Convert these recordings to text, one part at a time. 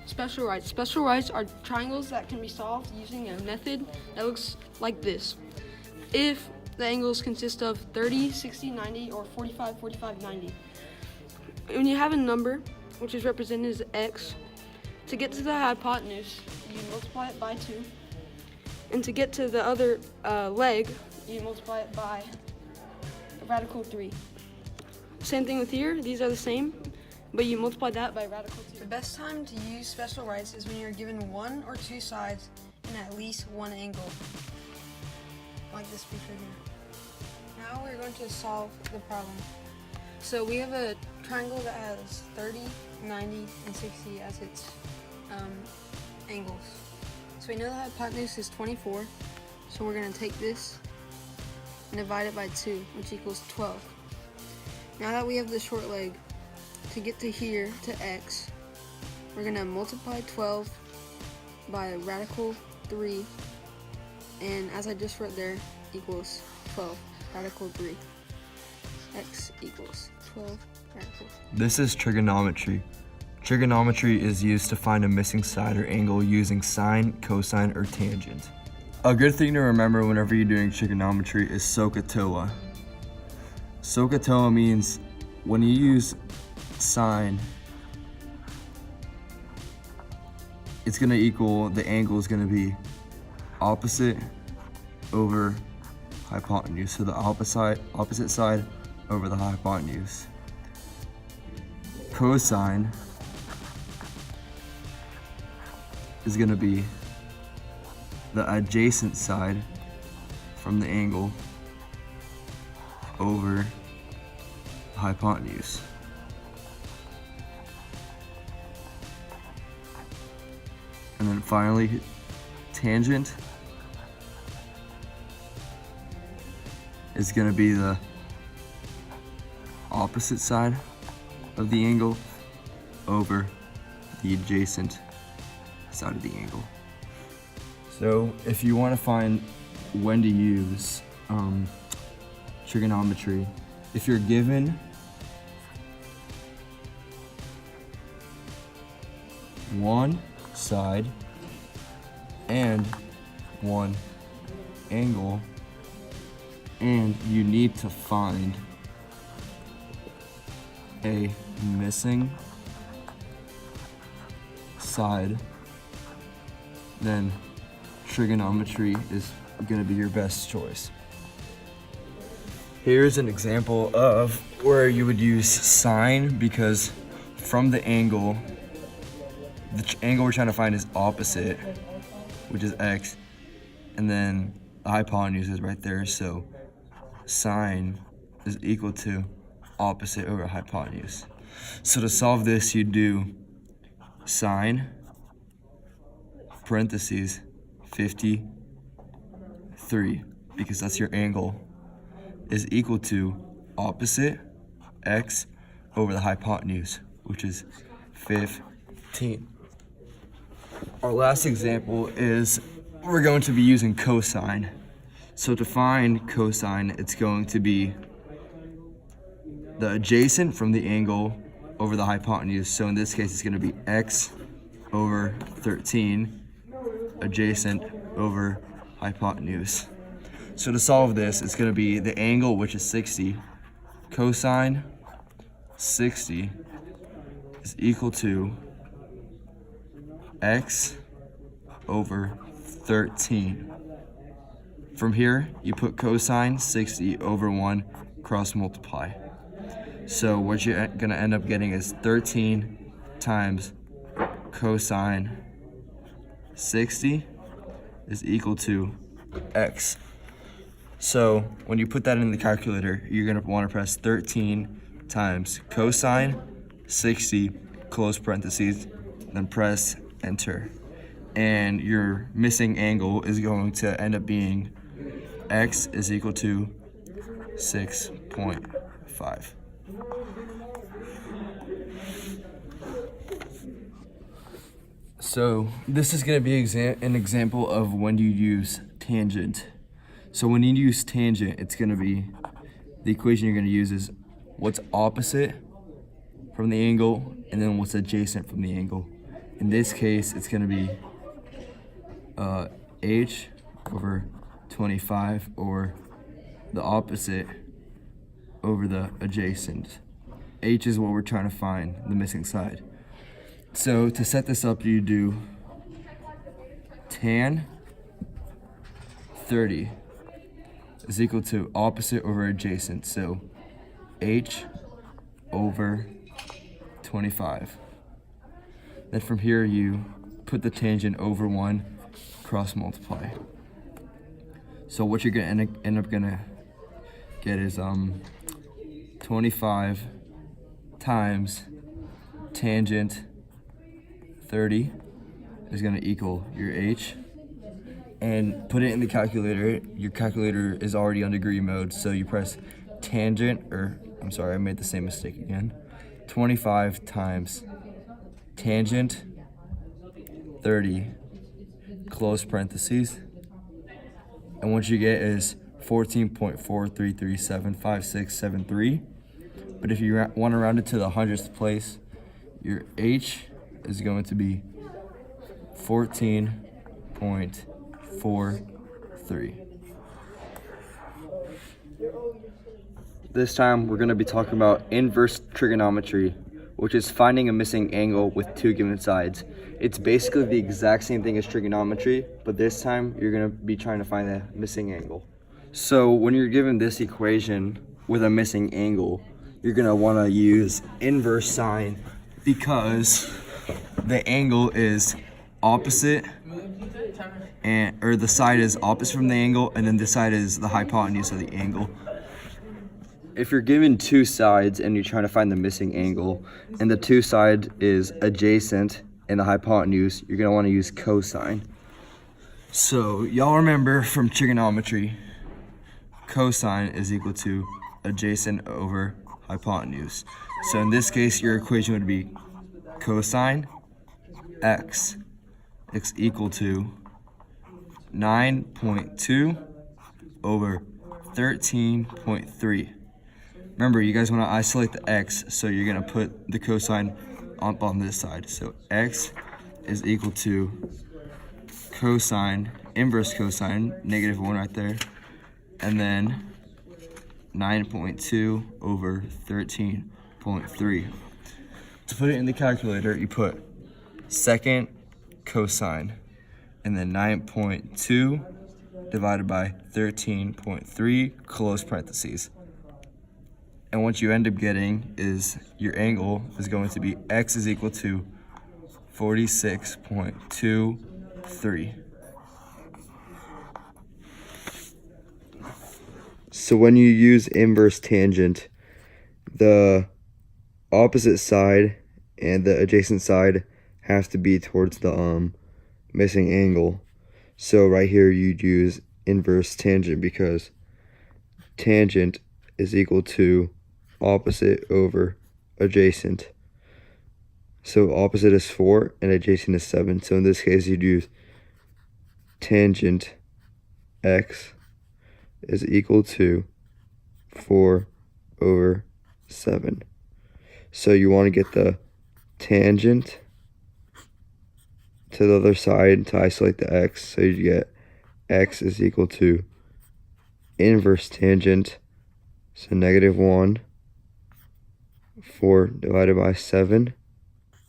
Special rights. Special rights are triangles that can be solved using a method that looks like this. If the angles consist of 30, 60, 90, or 45, 45, 90. When you have a number, which is represented as x, to get to the hypotenuse, you multiply it by 2. And to get to the other leg, you multiply it by radical 3. Same thing with here, these are the same, but you multiply that by radical 2. The best time to use special rights is when you're given one or two sides and at least one angle, like this picture here. Now we're going to solve the problem. So we have a triangle that has 30, 90, and 60 as its angles. So we know the hypotenuse is 24, so we're going to take this and divide it by 2, which equals 12. Now that we have the short leg, to get to here, to x, we're going to multiply 12 by radical 3, and as I just wrote there, equals 12, radical 3. X equals 12 radical. This is trigonometry. Trigonometry is used to find a missing side or angle using sine, cosine, or tangent. A good thing to remember whenever you're doing trigonometry is SOHCAHTOA. SOHCAHTOA means when you use sine, it's going to equal, the angle is going to be opposite over hypotenuse. So the opposite side over the hypotenuse. Cosine is going to be the adjacent side from the angle over the hypotenuse. And then finally, tangent is going to be the opposite side of the angle over the adjacent side of the angle. So if you want to find when to use trigonometry, if you're given one side and one angle, and you need to find a missing side, then trigonometry is going to be your best choice. Here's an example of where you would use sine, because from the angle we're trying to find is opposite, which is x, and then the hypotenuse is right there, so sine is equal to opposite over hypotenuse. So to solve this, you do sine parentheses 53, because that's your angle, is equal to opposite x over the hypotenuse, which is 15. Our last example is we're going to be using cosine. So to find cosine, it's going to be the adjacent from the angle over the hypotenuse. So in this case, it's going to be x over 13, adjacent over hypotenuse. So to solve this, it's going to be the angle, which is 60. Cosine 60 is equal to x over 13. From here, you put cosine 60 over 1, cross multiply. So what you're gonna end up getting is 13 times cosine 60 is equal to x. So when you put that in the calculator, you're gonna wanna press 13 times cosine 60, close parentheses, then press enter. And your missing angle is going to end up being x is equal to 6.5. So this is going to be an example of when you use tangent. So when you use tangent, it's going to be, the equation you're going to use is what's opposite from the angle and then what's adjacent from the angle. In this case, it's going to be h over 25, or the opposite over the adjacent. H is what we're trying to find, the missing side. So to set this up, you do tan 30 is equal to opposite over adjacent. So h over 25. Then from here, you put the tangent over 1, cross multiply. So what you're gonna end up gonna get is 25 times tangent 30 is gonna equal your h. And put it in the calculator. Your calculator is already on degree mode, so you press tangent, or I'm sorry, I made the same mistake again. 25 times tangent 30, close parentheses. And what you get is 14.433756773. But if you want to round it to the hundredth place, your h is going to be 14.43. This time we're going to be talking about inverse trigonometry, which is finding a missing angle with two given sides. It's basically the exact same thing as trigonometry, but this time you're going to be trying to find the missing angle. So when you're given this equation with a missing angle, you're going to want to use inverse sign, because the angle is opposite, or the side is opposite from the angle, and then this side is the hypotenuse of the angle. If you're given two sides and you're trying to find the missing angle, and the two side is adjacent and the hypotenuse, you're going to want to use cosine. So y'all remember from trigonometry, cosine is equal to adjacent over hypotenuse. So in this case, your equation would be cosine x is equal to 9.2 over 13.3. Remember, you guys want to isolate the x, so you're going to put the cosine up on this side. So x is equal to cosine, inverse cosine, -1 right there, and then 9.2 over 13.3. To put it in the calculator, you put second cosine, and then 9.2 divided by 13.3, close parentheses. And what you end up getting is your angle is going to be x is equal to 46.23. So when you use inverse tangent, the opposite side and the adjacent side have to be towards the missing angle. So right here you'd use inverse tangent, because tangent is equal to opposite over adjacent. So opposite is 4 and adjacent is 7. So in this case, you'd use tangent x is equal to 4 over 7. So you want to get the tangent to the other side to isolate the x. So you get x is equal to inverse tangent, so -1, 4 divided by 7.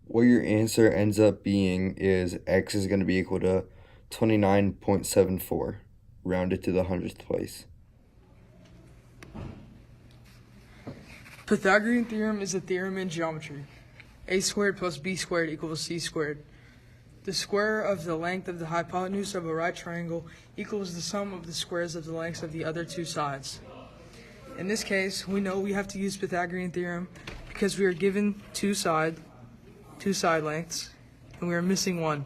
What your answer ends up being is x is going to be equal to 29.74, rounded to the hundredth place. Pythagorean theorem is a theorem in geometry. A squared plus b squared equals c squared. The square of the length of the hypotenuse of a right triangle equals the sum of the squares of the lengths of the other two sides. In this case, we know we have to use Pythagorean theorem because we are given two side lengths and we are missing one.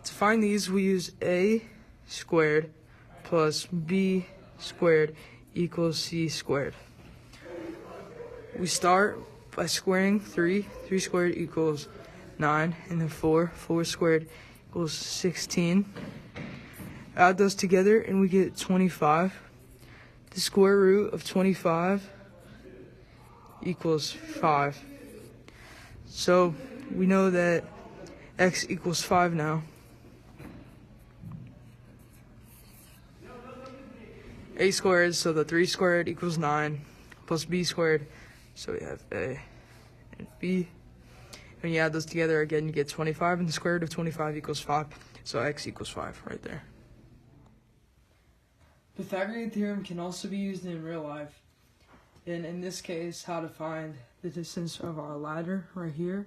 To find these, we use a squared plus b squared equals c squared. We start by squaring 3. 3 squared equals 9, and then 4 squared equals 16. Add those together and we get 25. The square root of 25 equals 5. So we know that x equals 5 now. A squared, so the 3 squared equals 9, plus b squared, so we have a and b. When you add those together again, you get 25, and the square root of 25 equals 5, so x equals 5 right there. Pythagorean theorem can also be used in real life, and in this case, how to find the distance of our ladder right here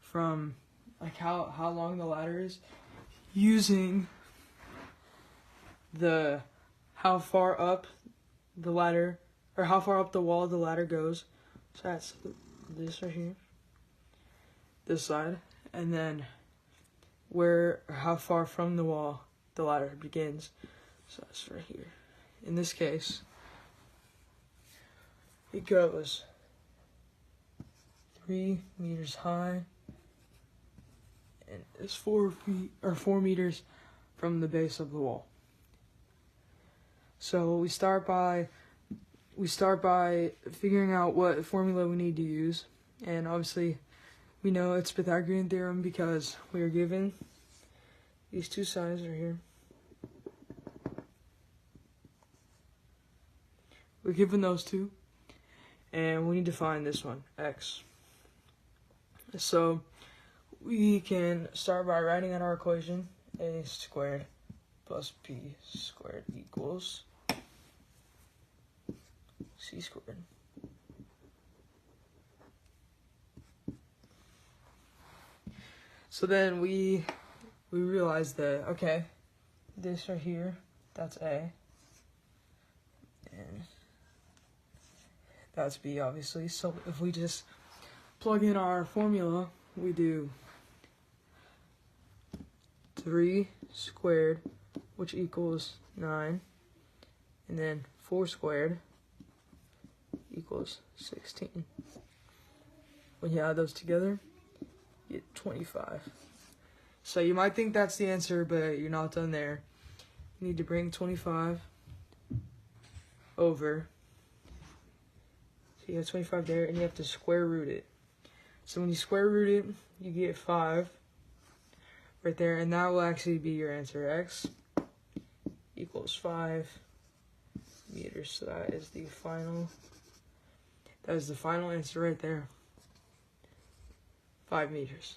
from like how long the ladder is, using the how far up the ladder, or how far up the wall the ladder goes. So that's this right here, this side, and then how far from the wall the ladder begins. So that's right here. In this case, it goes 3 meters high, and it's 4 meters from the base of the wall. So we start by figuring out what formula we need to use, and obviously we know it's Pythagorean theorem because we are given these two sides right here. We're given those two, and we need to find this one, x. So we can start by writing out our equation, a squared plus b squared equals c squared. So then we realize that, okay, this right here, that's a, and that's b, obviously. So if we just plug in our formula, we do 3 squared, which equals 9, and then 4 squared equals 16. When you add those together, you get 25. So you might think that's the answer, but you're not done there. You need to bring 25 over. So you have 25 there, and you have to square root it. So when you square root it, you get 5 right there, and that will actually be your answer. X equals 5 meters. So that is the final answer right there. 5 meters.